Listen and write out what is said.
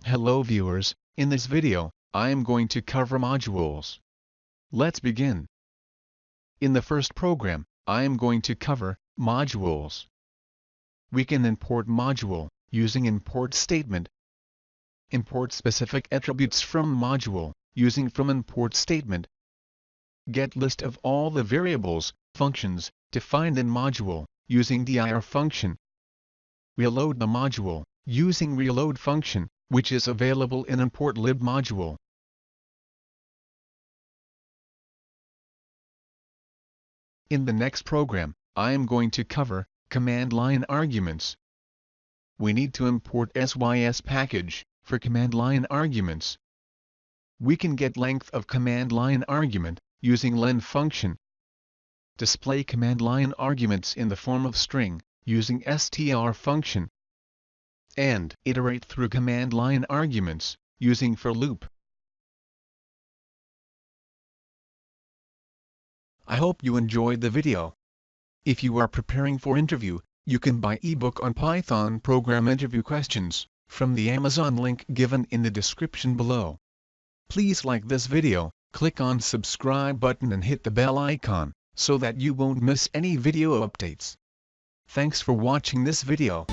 Hello viewers, in this video, I am going to cover modules. Let's begin. In the first program, I am going to cover modules. We can import module using import statement. Import specific attributes from module using from import statement. Get list of all the variables, functions, defined in module using dir function. Reload the module using reload function, which is available in import lib module. In the next program, I am going to cover command line arguments. We need to import sys package for command line arguments. We can get length of command line argument using len function. Display command line arguments in the form of string using str function. And iterate through command line arguments using for loop. I hope you enjoyed the video. If you are preparing for interview, you can buy ebook on Python program interview questions from the Amazon link given in the description below. Please like this video, click on subscribe button and hit the bell icon so that you won't miss any video updates. Thanks for watching this video.